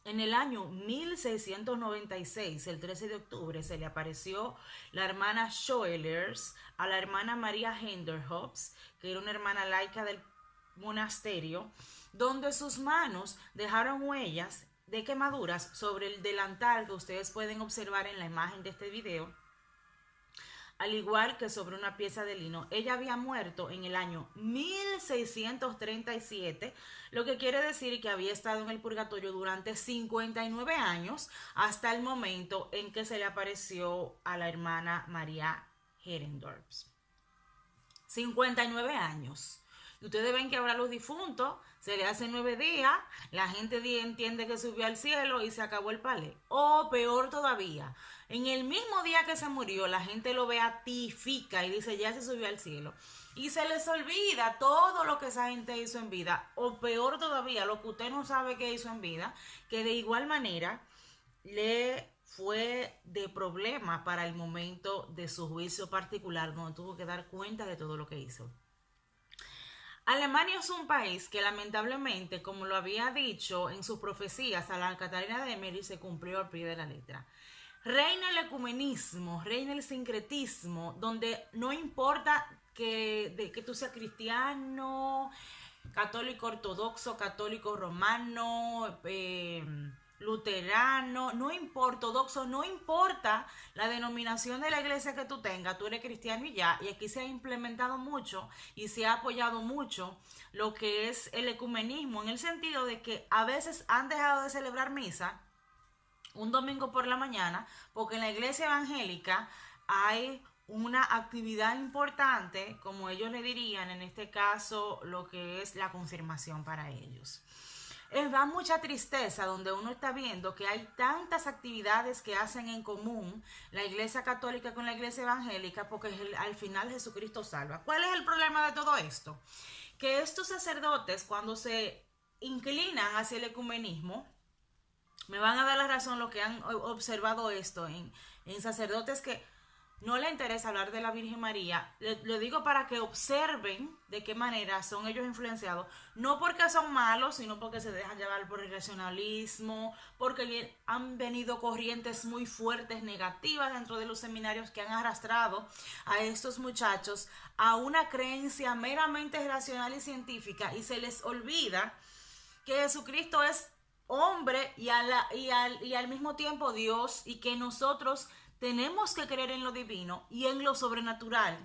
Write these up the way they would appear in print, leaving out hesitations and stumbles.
En el año 1696, el 13 de octubre, se le apareció la hermana Schoelers a la hermana María Henderhops, que era una hermana laica del monasterio, donde sus manos dejaron huellas de quemaduras sobre el delantal que ustedes pueden observar en la imagen de este video, al igual que sobre una pieza de lino. Ella había muerto en el año 1637, lo que quiere decir que había estado en el purgatorio durante 59 años, hasta el momento en que se le apareció a la hermana María Herendorf. 59 años. Y ustedes ven que ahora los difuntos se le hacen 9 días, la gente entiende que subió al cielo y se acabó el palé. O peor todavía, en el mismo día que se murió, la gente lo beatifica y dice ya se subió al cielo. Y se les olvida todo lo que esa gente hizo en vida. O peor todavía, lo que usted no sabe que hizo en vida, que de igual manera le fue de problema para el momento de su juicio particular, donde tuvo que dar cuenta de todo lo que hizo. Alemania es un país que lamentablemente, como lo había dicho en sus profecías a la Catarina de Emmerich, se cumplió al pie de la letra. Reina el ecumenismo, reina el sincretismo, donde no importa que tú seas cristiano, católico ortodoxo, católico romano, luterano, no importa, ortodoxo, no importa la denominación de la iglesia que tú tengas, tú eres cristiano y ya. Y aquí se ha implementado mucho y se ha apoyado mucho lo que es el ecumenismo, en el sentido de que a veces han dejado de celebrar misa un domingo por la mañana porque en la iglesia evangélica hay una actividad importante, como ellos le dirían, en este caso lo que es la confirmación para ellos. Da mucha tristeza donde uno está viendo que hay tantas actividades que hacen en común la iglesia católica con la iglesia evangélica, porque al final Jesucristo salva. ¿Cuál es el problema de todo esto? Que estos sacerdotes, cuando se inclinan hacia el ecumenismo, me van a dar la razón los que han observado esto en sacerdotes que no le interesa hablar de la Virgen María. Le digo para que observen de qué manera son ellos influenciados, no porque son malos, sino porque se dejan llevar por el racionalismo, porque han venido corrientes muy fuertes negativas dentro de los seminarios que han arrastrado a estos muchachos a una creencia meramente racional y científica, y se les olvida que Jesucristo es hombre y al mismo tiempo Dios, y que nosotros tenemos que creer en lo divino y en lo sobrenatural,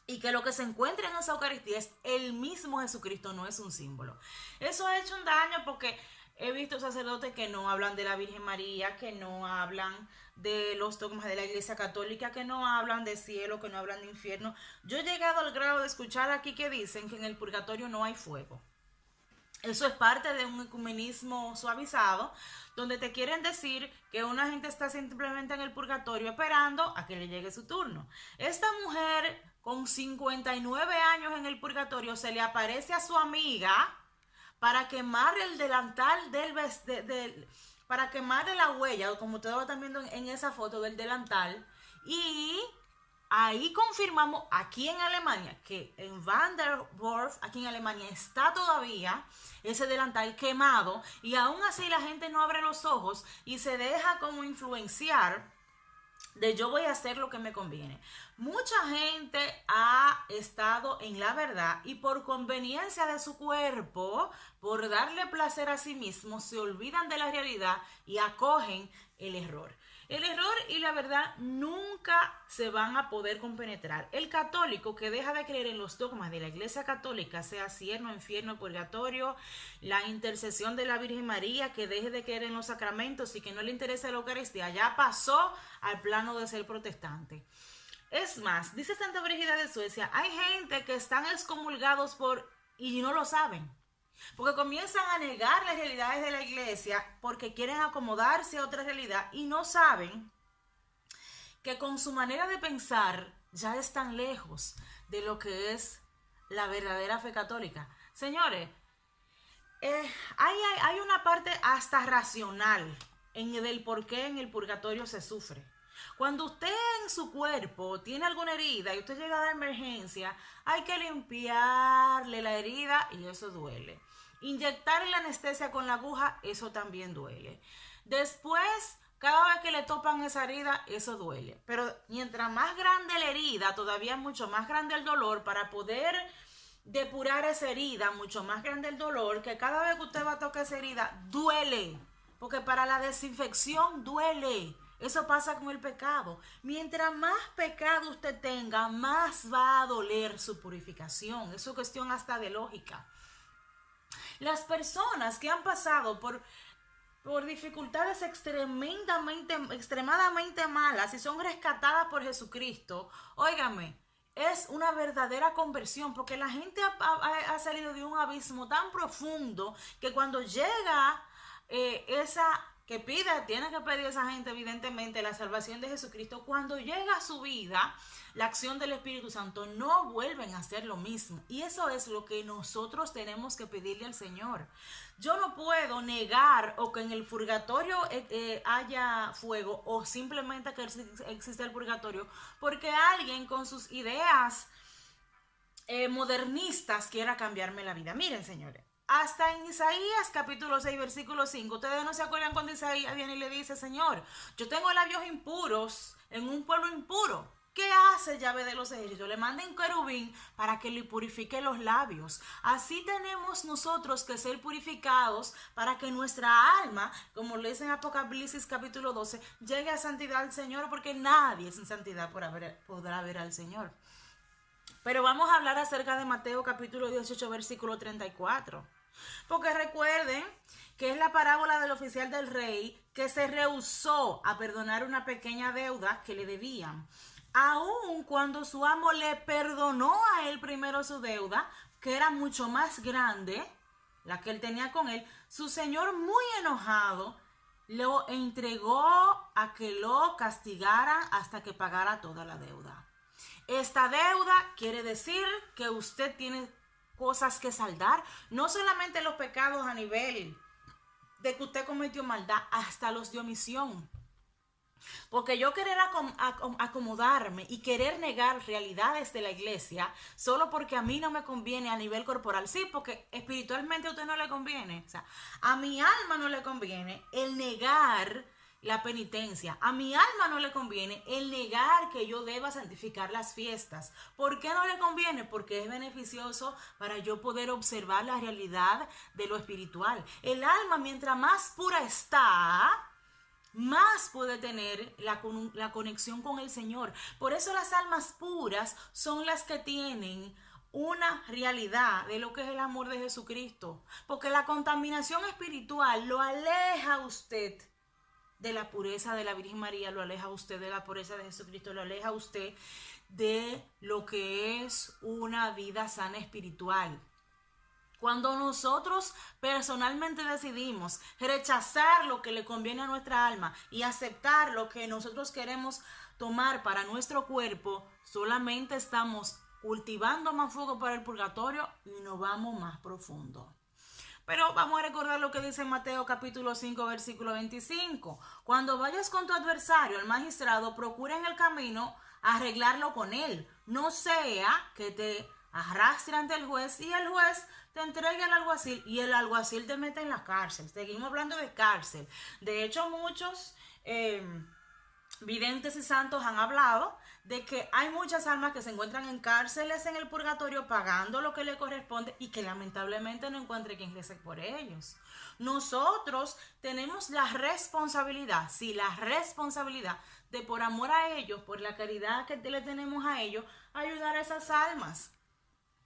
y que lo que se encuentra en esa Eucaristía es el mismo Jesucristo, no es un símbolo. Eso ha hecho un daño porque he visto sacerdotes que no hablan de la Virgen María, que no hablan de los dogmas de la Iglesia Católica, que no hablan de cielo, que no hablan de infierno. Yo he llegado al grado de escuchar aquí que dicen que en el purgatorio no hay fuego. Eso es parte de un ecumenismo suavizado, donde te quieren decir que una gente está simplemente en el purgatorio esperando a que le llegue su turno. Esta mujer con 59 años en el purgatorio se le aparece a su amiga para quemar el delantal para quemarle la huella, como ustedes lo están viendo en esa foto del delantal, y ahí confirmamos aquí en Alemania que en Van der Werf, aquí en Alemania, está todavía ese delantal quemado, y aún así la gente no abre los ojos y se deja como influenciar de yo voy a hacer lo que me conviene. Mucha gente ha estado en la verdad y por conveniencia de su cuerpo, por darle placer a sí mismo, se olvidan de la realidad y acogen el error. El error y la verdad nunca se van a poder compenetrar. El católico que deja de creer en los dogmas de la Iglesia Católica, sea cielo, infierno, purgatorio, la intercesión de la Virgen María, que deje de creer en los sacramentos y que no le interesa la Eucaristía, ya pasó al plano de ser protestante. Es más, dice Santa Brígida de Suecia, hay gente que están excomulgados y no lo saben, porque comienzan a negar las realidades de la iglesia porque quieren acomodarse a otra realidad y no saben que con su manera de pensar ya están lejos de lo que es la verdadera fe católica. Señores, hay una parte hasta racional del por qué en el purgatorio se sufre. Cuando usted en su cuerpo tiene alguna herida y usted llega a la emergencia, hay que limpiarle la herida y eso duele. Inyectar la anestesia con la aguja, eso también duele. Después, cada vez que le topan esa herida, eso duele. Pero mientras más grande la herida, todavía mucho más grande el dolor. Para poder depurar esa herida, mucho más grande el dolor, que cada vez que usted va a tocar esa herida, duele. Porque para la desinfección duele. Eso pasa con el pecado. Mientras más pecado usted tenga, más va a doler su purificación. Eso es cuestión hasta de lógica. Las personas que han pasado por dificultades extremadamente malas y son rescatadas por Jesucristo, óigame, es una verdadera conversión, porque la gente ha salido de un abismo tan profundo que cuando llega que pide, tiene que pedir esa gente evidentemente la salvación de Jesucristo, cuando llega a su vida la acción del Espíritu Santo, no vuelven a hacer lo mismo. Y eso es lo que nosotros tenemos que pedirle al Señor. Yo no puedo negar o que en el purgatorio haya fuego, o simplemente que existe el purgatorio, porque alguien con sus ideas modernistas quiera cambiarme la vida. Miren, señores, hasta en Isaías capítulo 6 versículo 5, ustedes no se acuerdan cuando Isaías viene y le dice: Señor, yo tengo labios impuros en un pueblo impuro. ¿Qué hace Yahvé de los ejércitos? Le manda un querubín para que le purifique los labios. Así tenemos nosotros que ser purificados para que nuestra alma, como le dice en Apocalipsis capítulo 12, llegue a santidad al Señor, porque nadie sin santidad podrá ver al Señor. Pero vamos a hablar acerca de Mateo capítulo 18 versículo 34. Porque recuerden que es la parábola del oficial del rey que se rehusó a perdonar una pequeña deuda que le debían. Aun cuando su amo le perdonó a él primero su deuda, que era mucho más grande, la que él tenía con él, su señor, muy enojado, lo entregó a que lo castigara hasta que pagara toda la deuda. Esta deuda quiere decir que usted tiene cosas que saldar, no solamente los pecados a nivel de que usted cometió maldad, hasta los de omisión. Porque yo querer acomodarme y querer negar realidades de la iglesia solo porque a mí no me conviene a nivel corporal, sí, porque espiritualmente a usted no le conviene, o sea, a mi alma no le conviene el negar la penitencia, a mi alma no le conviene el negar que yo deba santificar las fiestas. ¿Por qué no le conviene? Porque es beneficioso para yo poder observar la realidad de lo espiritual. El alma, mientras más pura está, más puede tener la conexión con el Señor. Por eso las almas puras son las que tienen una realidad de lo que es el amor de Jesucristo. Porque la contaminación espiritual lo aleja a usted de la pureza de la Virgen María, lo aleja a usted de la pureza de Jesucristo, lo aleja a usted de lo que es una vida sana espiritual. Cuando nosotros personalmente decidimos rechazar lo que le conviene a nuestra alma y aceptar lo que nosotros queremos tomar para nuestro cuerpo, solamente estamos cultivando más fuego para el purgatorio y nos vamos más profundo. Pero vamos a recordar lo que dice Mateo capítulo 5 versículo 25. Cuando vayas con tu adversario, el magistrado, procura en el camino arreglarlo con él. No sea que te arrastre ante el juez y el juez te entregue al alguacil y el alguacil te mete en la cárcel. Seguimos hablando de cárcel. De hecho, muchos videntes y santos han hablado de que hay muchas almas que se encuentran en cárceles en el purgatorio pagando lo que le corresponde y que lamentablemente no encuentre quien rece por ellos. Nosotros tenemos la responsabilidad, sí, la responsabilidad de, por amor a ellos, por la caridad que le tenemos a ellos, ayudar a esas almas.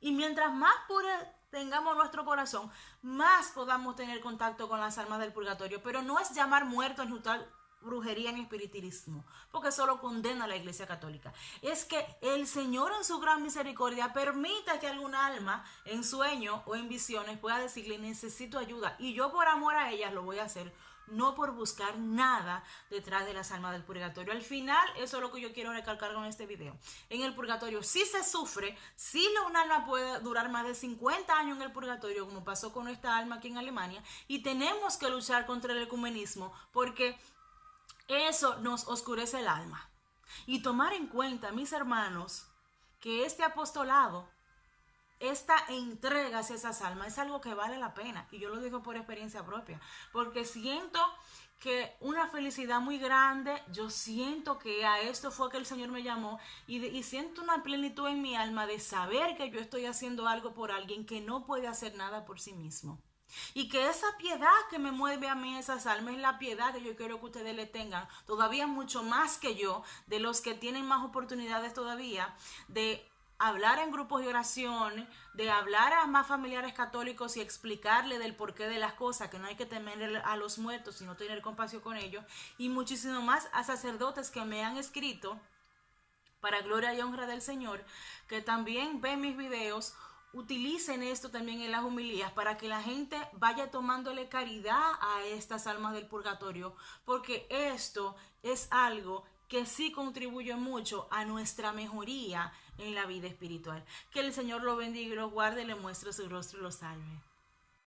Y mientras más puro tengamos nuestro corazón, más podamos tener contacto con las almas del purgatorio. Pero no es llamar muertos ni tal brujería ni espiritismo, porque eso lo condena la Iglesia Católica. Es que el Señor en su gran misericordia permita que algún alma en sueño o en visiones pueda decirle: necesito ayuda, y yo por amor a ellas lo voy a hacer, no por buscar nada detrás de las almas del purgatorio. Al final, eso es lo que yo quiero recalcar con este video. En el purgatorio sí se sufre, sí un alma puede durar más de 50 años en el purgatorio, como pasó con esta alma aquí en Alemania, y tenemos que luchar contra el ecumenismo, porque eso nos oscurece el alma. Y tomar en cuenta, mis hermanos, que este apostolado esta entrega hacia esas almas es algo que vale la pena. Y yo lo digo por experiencia propia, porque siento que una felicidad muy grande, yo siento que a esto fue que el Señor me llamó y siento una plenitud en mi alma de saber que yo estoy haciendo algo por alguien que no puede hacer nada por sí mismo. Y que esa piedad que me mueve a mí esas almas es la piedad que yo quiero que ustedes le tengan, todavía mucho más que yo, de los que tienen más oportunidades todavía, de hablar en grupos de oración, de hablar a más familiares católicos y explicarle del porqué de las cosas, que no hay que temer a los muertos, sino tener compasión con ellos, y muchísimo más a sacerdotes que me han escrito para gloria y honra del Señor, que también ven mis videos, utilicen esto también en las homilías para que la gente vaya tomándole caridad a estas almas del purgatorio, porque esto es algo que sí contribuye mucho a nuestra mejoría en la vida espiritual. Que el Señor lo bendiga y lo guarde, le muestre su rostro y lo salve.